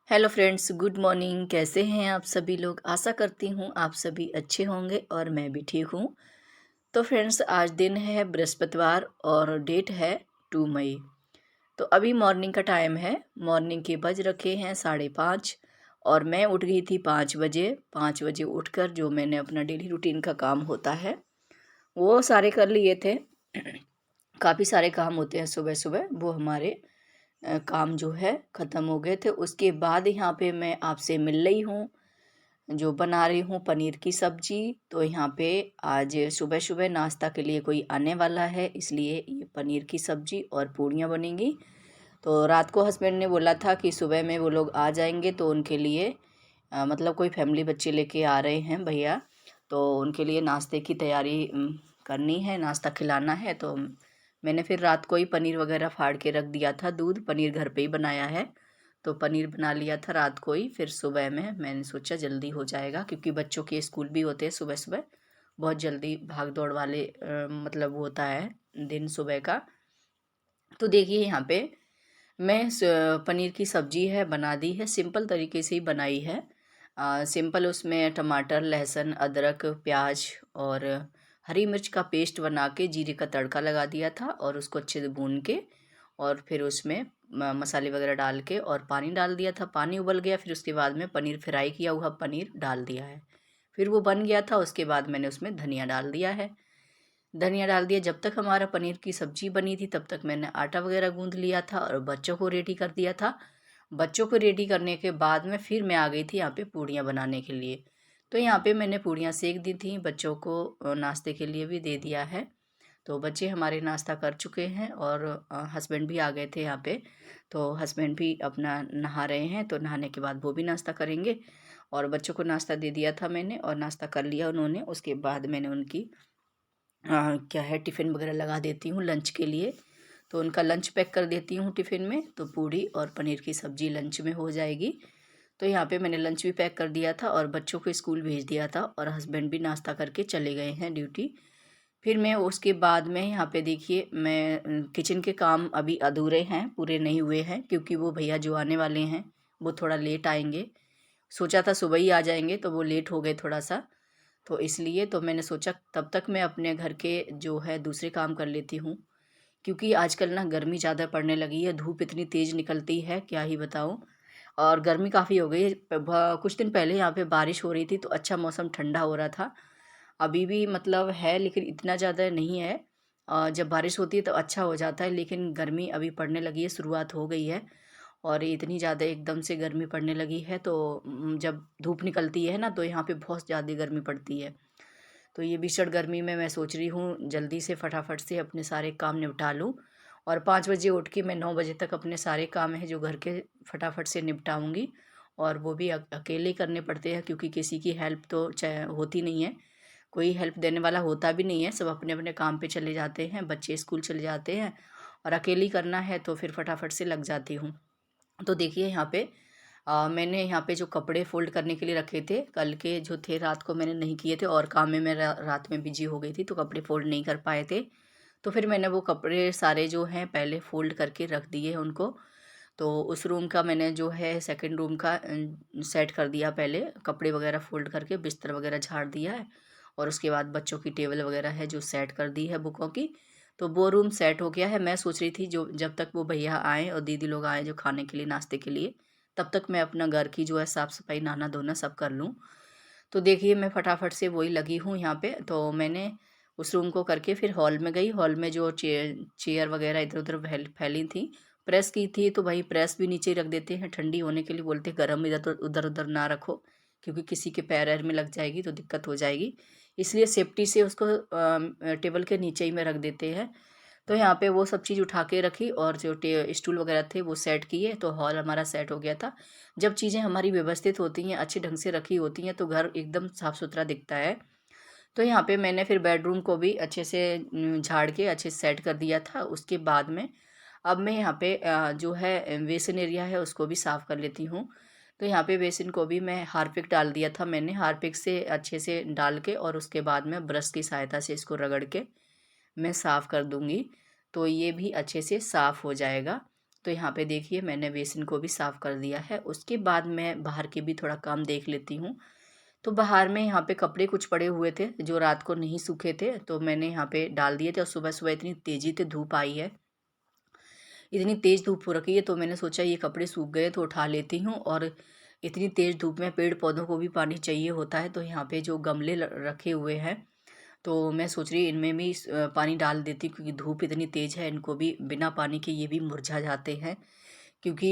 Hello friends, good morning. कैसे हैं आप सभी लोग? आशा करती हूँ आप सभी अच्छे होंगे और मैं भी ठीक हूँ। तो फ्रेंड्स, आज दिन है बृहस्पतिवार और डेट है 2 मई। तो अभी मॉर्निंग का टाइम है। मॉर्निंग के बज रखे हैं 5:30 और मैं उठ गई थी 5 बजे। 5 बजे उठकर जो मैंने अपना डेली रूटीन का काम होता है वो सारे कर लिए थे। काफ़ी सारे काम होते हैं सुबह सुबह, वो हमारे काम जो है ख़त्म हो गए थे। उसके बाद यहाँ पे मैं आपसे मिल रही हूँ, जो बना रही हूँ पनीर की सब्ज़ी। तो यहाँ पे आज सुबह सुबह नाश्ता के लिए कोई आने वाला है, इसलिए ये पनीर की सब्ज़ी और पूड़ियाँ बनेंगी। तो रात को हस्बैंड ने बोला था कि सुबह में वो लोग आ जाएंगे, तो उनके लिए मतलब कोई फैमिली बच्चे लेके आ रहे हैं भैया, तो उनके लिए नाश्ते की तैयारी करनी है, नाश्ता खिलाना है। तो मैंने फिर रात को ही पनीर वगैरह फाड़ के रख दिया था। दूध पनीर घर पे ही बनाया है, तो पनीर बना लिया था रात को ही। फिर सुबह में मैंने सोचा जल्दी हो जाएगा, क्योंकि बच्चों के स्कूल भी होते हैं सुबह सुबह। बहुत जल्दी भाग दौड़ वाले मतलब होता है दिन सुबह का। तो देखिए यहाँ पे मैं पनीर की सब्जी है बना दी है, सिंपल तरीके से ही बनाई है। सिंपल उसमें टमाटर, लहसुन, अदरक, प्याज और हरी मिर्च का पेस्ट बना के जीरे का तड़का लगा दिया था और उसको अच्छे से भून के और फिर उसमें मसाले वगैरह डाल के और पानी डाल दिया था। पानी उबल गया, फिर उसके बाद में पनीर फ्राई किया हुआ पनीर डाल दिया है। फिर वो बन गया था, उसके बाद मैंने उसमें धनिया डाल दिया है। धनिया डाल दिया। जब तक हमारा पनीर की सब्जी बनी थी तब तक मैंने आटा वगैरह गूंद लिया था और बच्चों को रेडी कर दिया था। बच्चों को रेडी करने के बाद में फिर मैं आ गई थी यहाँ पे पूड़ियाँ बनाने के लिए। तो यहाँ पे मैंने पूड़ियाँ सेक दी थी, बच्चों को नाश्ते के लिए भी दे दिया है। तो बच्चे हमारे नाश्ता कर चुके हैं और हस्बैंड भी आ गए थे यहाँ पे। तो हस्बैंड भी अपना नहा रहे हैं, तो नहाने के बाद वो भी नाश्ता करेंगे। और बच्चों को नाश्ता दे दिया था मैंने और नाश्ता कर लिया उन्होंने। उसके बाद मैंने उनकी क्या है टिफ़िन वगैरह लगा देती हूँ लंच के लिए। तो उनका लंच पैक कर देती हूँ टिफ़िन में, तो पूड़ी और पनीर की सब्ज़ी लंच में हो जाएगी। तो यहाँ पे मैंने लंच भी पैक कर दिया था और बच्चों को स्कूल भेज दिया था और हस्बैंड भी नाश्ता करके चले गए हैं ड्यूटी। फिर मैं उसके बाद में यहाँ पे देखिए मैं किचन के काम अभी अधूरे हैं, पूरे नहीं हुए हैं, क्योंकि वो भैया जो आने वाले हैं वो थोड़ा लेट आएंगे। सोचा था सुबह ही आ जाएंगे, तो वो लेट हो गए थोड़ा सा। तो इसलिए तो मैंने सोचा तब तक मैं अपने घर के जो है दूसरे काम कर लेती हूँ, क्योंकि आजकल ना गर्मी ज़्यादा पड़ने लगी है, धूप इतनी तेज़ निकलती है क्या ही बताऊँ। और गर्मी काफ़ी हो गई है। कुछ दिन पहले यहाँ पे बारिश हो रही थी, तो अच्छा मौसम ठंडा हो रहा था। अभी भी मतलब है, लेकिन इतना ज़्यादा नहीं है। जब बारिश होती है तो अच्छा हो जाता है, लेकिन गर्मी अभी पड़ने लगी है, शुरुआत हो गई है। और इतनी ज़्यादा एकदम से गर्मी पड़ने लगी है, तो जब धूप निकलती है ना तो यहाँ पे बहुत ज़्यादा गर्मी पड़ती है। तो ये भीषण गर्मी में मैं सोच रही हूँ जल्दी से फटाफट से अपने सारे काम निपटा लूँ और 5 बजे उठ के मैं 9 बजे तक अपने सारे काम हैं जो घर के फटाफट से निपटाऊँगी। और वो भी अकेले करने पड़ते हैं, क्योंकि किसी की हेल्प तो चाहे होती नहीं है, कोई हेल्प देने वाला होता भी नहीं है, सब अपने अपने काम पे चले जाते हैं, बच्चे स्कूल चले जाते हैं और अकेली करना है तो फिर फटाफट से लग जाती हूँ। तो देखिए यहाँ पे मैंने यहाँ पे जो कपड़े फ़ोल्ड करने के लिए रखे थे, कल के जो थे रात को मैंने नहीं किए थे और काम में मैं रात में बिजी हो गई थी, तो कपड़े फ़ोल्ड नहीं कर पाए थे। तो फिर मैंने वो कपड़े सारे जो हैं पहले फ़ोल्ड करके रख दिए उनको। तो उस रूम का मैंने जो है सेकंड रूम का सेट कर दिया, पहले कपड़े वगैरह फ़ोल्ड करके बिस्तर वगैरह झाड़ दिया है। और उसके बाद बच्चों की टेबल वगैरह है जो सेट कर दी है बुकों की। तो वो रूम सेट हो गया है। मैं सोच रही थी जो जब तक वो भैया आएँ और दीदी लोग आएँ जो खाने के लिए नाश्ते के लिए, तब तक मैं अपना घर की जो है साफ़ सफाई नहाना धोना सब कर लूँ। तो देखिए मैं फटाफट से वही लगी हूँ यहाँ पे। तो मैंने उस रूम को करके फिर हॉल में गई। हॉल में जो चेयर चेयर वगैरह इधर उधर फैली थी, प्रेस की थी, तो भाई प्रेस भी नीचे ही रख देते हैं, ठंडी होने के लिए बोलते हैं, गर्म इधर उधर उधर ना रखो, क्योंकि किसी के पैर वैर में लग जाएगी तो दिक्कत हो जाएगी। इसलिए सेफ्टी से उसको टेबल के नीचे ही में रख देते हैं। तो यहाँ पे वो सब चीज़ उठा के रखी और जो स्टूल वगैरह थे वो सेट किए, तो हॉल हमारा सेट हो गया था। जब चीज़ें हमारी व्यवस्थित होती हैं, अच्छे ढंग से रखी होती हैं, तो घर एकदम साफ़ सुथरा दिखता है। तो यहाँ पे मैंने फिर बेडरूम को भी अच्छे से झाड़ के अच्छे से सेट कर दिया था। उसके बाद में अब मैं यहाँ पे जो है बेसिन एरिया है उसको भी साफ़ कर लेती हूँ। तो यहाँ पे बेसिन को भी मैं हार्पिक डाल दिया था मैंने, हार्पिक से अच्छे से डाल के और उसके बाद में ब्रश की सहायता से इसको रगड़ के मैं साफ़ कर दूँगी, तो ये भी अच्छे से साफ़ हो जाएगा। तो यहाँ पे देखिए मैंने बेसिन को भी साफ़ कर दिया है। उसके बाद मैं बाहर के भी थोड़ा काम देख लेती हूँ। तो बाहर में यहाँ पे कपड़े कुछ पड़े हुए थे जो रात को नहीं सूखे थे, तो मैंने यहाँ पे डाल दिए थे। और सुबह सुबह इतनी तेज़ी से धूप आई है, इतनी तेज़ धूप हो रखी है, तो मैंने सोचा ये कपड़े सूख गए तो उठा लेती हूँ। और इतनी तेज़ धूप में पेड़ पौधों को भी पानी चाहिए होता है, तो यहाँ पे जो गमले रखे हुए हैं, तो मैं सोच रही इनमें भी पानी डाल देती हूँ, क्योंकि धूप इतनी तेज़ है, इनको भी बिना पानी के ये भी मुरझा जाते हैं। क्योंकि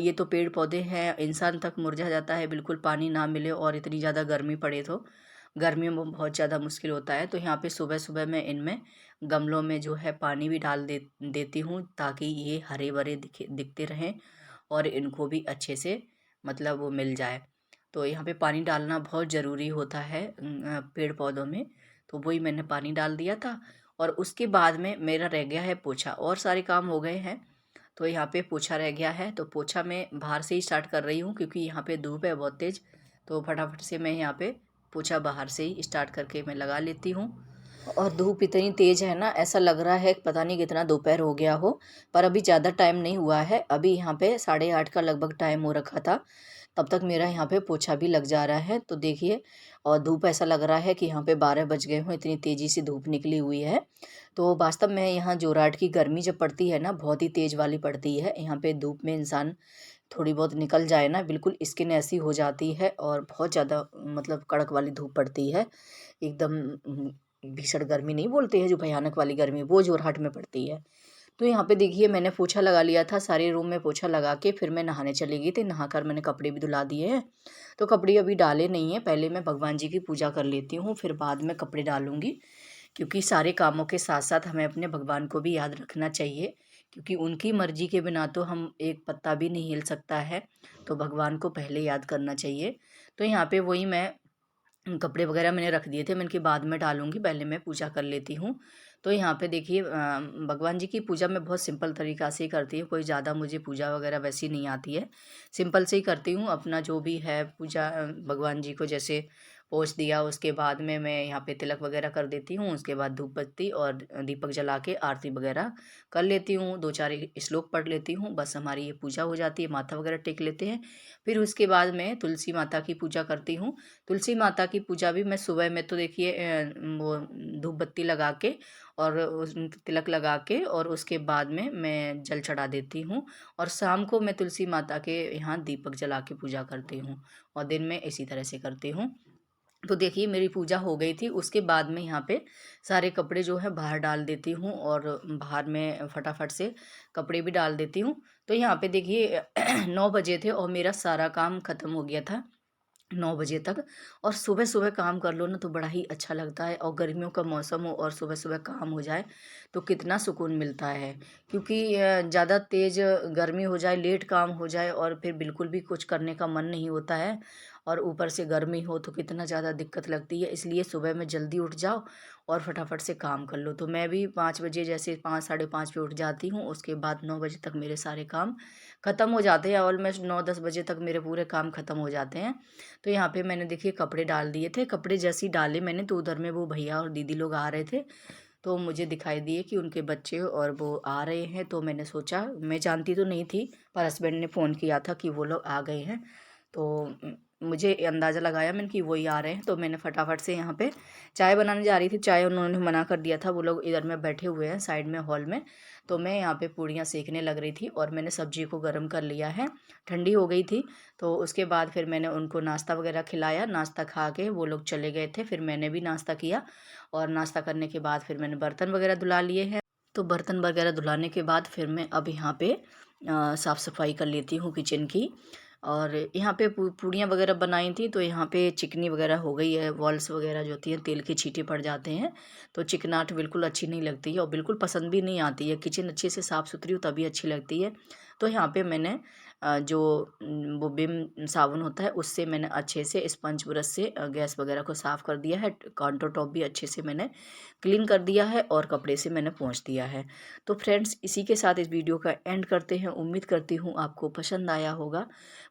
ये तो पेड़ पौधे हैं, इंसान तक मुरझा जाता है बिल्कुल पानी ना मिले और इतनी ज़्यादा गर्मी पड़े तो गर्मी में बहुत ज़्यादा मुश्किल होता है। तो यहाँ पे सुबह सुबह मैं इनमें गमलों में जो है पानी भी डाल देती हूँ, ताकि ये हरे भरे दिखते रहें और इनको भी अच्छे से मतलब वो मिल जाए। तो यहाँ पे पानी डालना बहुत ज़रूरी होता है पेड़ पौधों में। तो वही मैंने पानी डाल दिया था। और उसके बाद में मेरा रह गया है पोछा, और सारे काम हो गए हैं। तो यहाँ पे पोछा रह गया है, तो पोछा मैं बाहर से ही स्टार्ट कर रही हूँ, क्योंकि यहाँ पे धूप है बहुत तेज़। तो फटाफट से मैं यहाँ पे पोछा बाहर से ही स्टार्ट करके मैं लगा लेती हूँ। और धूप इतनी तेज़ है ना, ऐसा लग रहा है पता नहीं कितना दोपहर हो गया हो, पर अभी ज़्यादा टाइम नहीं हुआ है। अभी यहाँ पे 8:30 का लगभग टाइम हो रखा था, तब तक मेरा यहाँ पे पोछा भी लग जा रहा है। तो देखिए, और धूप ऐसा लग रहा है कि यहाँ पे 12 बज गए हों, इतनी तेज़ी से धूप निकली हुई है। तो वास्तव में यहाँ जोरहाट की गर्मी जब पड़ती है ना, बहुत ही तेज़ वाली पड़ती है। यहाँ पे धूप में इंसान थोड़ी बहुत निकल जाए ना, बिल्कुल स्किन ऐसी हो जाती है, और बहुत ज़्यादा मतलब कड़क वाली धूप पड़ती है। एकदम भीषण गर्मी नहीं बोलते हैं जो भयानक वाली गर्मी, वो जोरहाट में पड़ती है। तो यहाँ पे देखिए मैंने पोछा लगा लिया था, सारे रूम में पोछा लगा के फिर मैं नहाने चली गई थी। नहाकर मैंने कपड़े भी धुला दिए हैं। तो कपड़े अभी डाले नहीं हैं, पहले मैं भगवान जी की पूजा कर लेती हूँ, फिर बाद में कपड़े डालूँगी। क्योंकि सारे कामों के साथ-साथ हमें अपने भगवान को भी याद रखना चाहिए, क्योंकि उनकी मर्ज़ी के बिना तो हम एक पत्ता भी नहीं हिल सकता है। तो भगवान को पहले याद करना चाहिए। तो यहाँ पे वही मैं कपड़े वगैरह मैंने रख दिए थे, मैंने कि बाद में डालूँगी, पहले मैं पूजा कर लेती हूँ। तो यहाँ पे देखिए भगवान जी की पूजा मैं बहुत सिंपल तरीक़ा से ही करती हूँ, कोई ज़्यादा मुझे पूजा वगैरह वैसी नहीं आती है। सिंपल से ही करती हूँ, अपना जो भी है पूजा भगवान जी को जैसे पोंछ दिया, उसके बाद में मैं यहाँ पे तिलक वगैरह कर देती हूँ, उसके बाद धूप बत्ती और दीपक जला के आरती वगैरह कर लेती हूँ, 2-4 श्लोक पढ़ लेती हूँ, बस हमारी ये पूजा हो जाती है, माथा वगैरह टेक लेते हैं। फिर उसके बाद मैं तुलसी माता की पूजा करती हूँ। तुलसी माता की पूजा भी मैं सुबह में तो देखिए वो धूप बत्ती लगा के और उस तिलक लगा के और उसके बाद में मैं जल चढ़ा देती हूँ। और शाम को मैं तुलसी माता के यहाँ दीपक जला के पूजा करती हूँ, और दिन में इसी तरह से करती हूँ। तो देखिए मेरी पूजा हो गई थी, उसके बाद में यहाँ पे सारे कपड़े जो है बाहर डाल देती हूँ, और बाहर में फटाफट से कपड़े भी डाल देती हूँ। तो यहाँ पे देखिए 9 बजे थे और मेरा सारा काम ख़त्म हो गया था 9 बजे तक। और सुबह-सुबह काम कर लो ना तो बड़ा ही अच्छा लगता है, और गर्मियों का मौसम हो और सुबह-सुबह काम हो जाए तो कितना सुकून मिलता है। क्योंकि ज़्यादा तेज़ गर्मी हो जाए, लेट काम हो जाए और फिर बिल्कुल भी कुछ करने का मन नहीं होता है, और ऊपर से गर्मी हो तो कितना ज़्यादा दिक्कत लगती है। इसलिए सुबह में जल्दी उठ जाओ और फटाफट से काम कर लो। तो मैं भी 5 बजे जैसे 5 साढ़े 5 पे उठ जाती हूँ, उसके बाद 9 बजे तक मेरे सारे काम ख़त्म हो जाते हैं, ऑलमोस्ट 9-10 बजे तक मेरे पूरे काम ख़त्म हो जाते हैं। तो यहाँ पे मैंने देखिए कपड़े डाल दिए थे, कपड़े जैसे ही डाले मैंने तो उधर में वो भैया और दीदी लोग आ रहे थे। तो मुझे दिखाई दिए कि उनके बच्चे और वो आ रहे हैं, तो मैंने सोचा, मैं जानती तो नहीं थी, पर हस्बैंड ने फ़ोन किया था कि वो लोग आ गए हैं। तो मुझे अंदाज़ा लगाया मैंने कि वही आ रहे हैं, तो मैंने फटाफट से यहाँ पे चाय बनाने जा रही थी। चाय उन्होंने मना कर दिया था, वो लोग इधर में बैठे हुए हैं साइड में हॉल में। तो मैं यहाँ पे पूड़ियाँ सेकने लग रही थी, और मैंने सब्जी को गर्म कर लिया है, ठंडी हो गई थी। तो उसके बाद फिर मैंने उनको नाश्ता वगैरह खिलाया, नाश्ता खा के वो लोग चले गए थे, फिर मैंने भी नाश्ता किया। और नाश्ता करने के बाद फिर मैंने बर्तन वगैरह धुला लिए हैं। तो बर्तन वगैरह धुलाने के बाद फिर मैं अब यहाँ पे साफ़ सफाई कर लेती हूँ किचन की। और यहाँ पे पूड़ियाँ वगैरह बनाई थी, तो यहाँ पे चिकनी वगैरह हो गई है, वॉल्स वगैरह जो होती हैं तेल के छींटे पड़ जाते हैं, तो चिकनाहट बिल्कुल अच्छी नहीं लगती है और बिल्कुल पसंद भी नहीं आती है। किचन अच्छे से साफ़ सुथरी हो तभी अच्छी लगती है। तो यहाँ पे मैंने जो वो विम साबुन होता है उससे मैंने अच्छे से स्पंज ब्रश से गैस वगैरह को साफ़ कर दिया है। काउंटर टॉप भी अच्छे से मैंने क्लीन कर दिया है, और कपड़े से मैंने पोंछ दिया है। तो फ्रेंड्स, इसी के साथ इस वीडियो का एंड करते हैं। उम्मीद करती हूँ आपको पसंद आया होगा।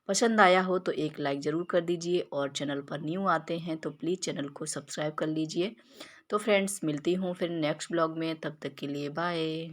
पसंद आया हो तो एक लाइक ज़रूर कर दीजिए, और चैनल पर न्यू आते हैं तो प्लीज़ चैनल को सब्सक्राइब कर लीजिए। तो फ्रेंड्स, मिलती हूँ फिर नेक्स्ट ब्लॉग में, तब तक के लिए बाय।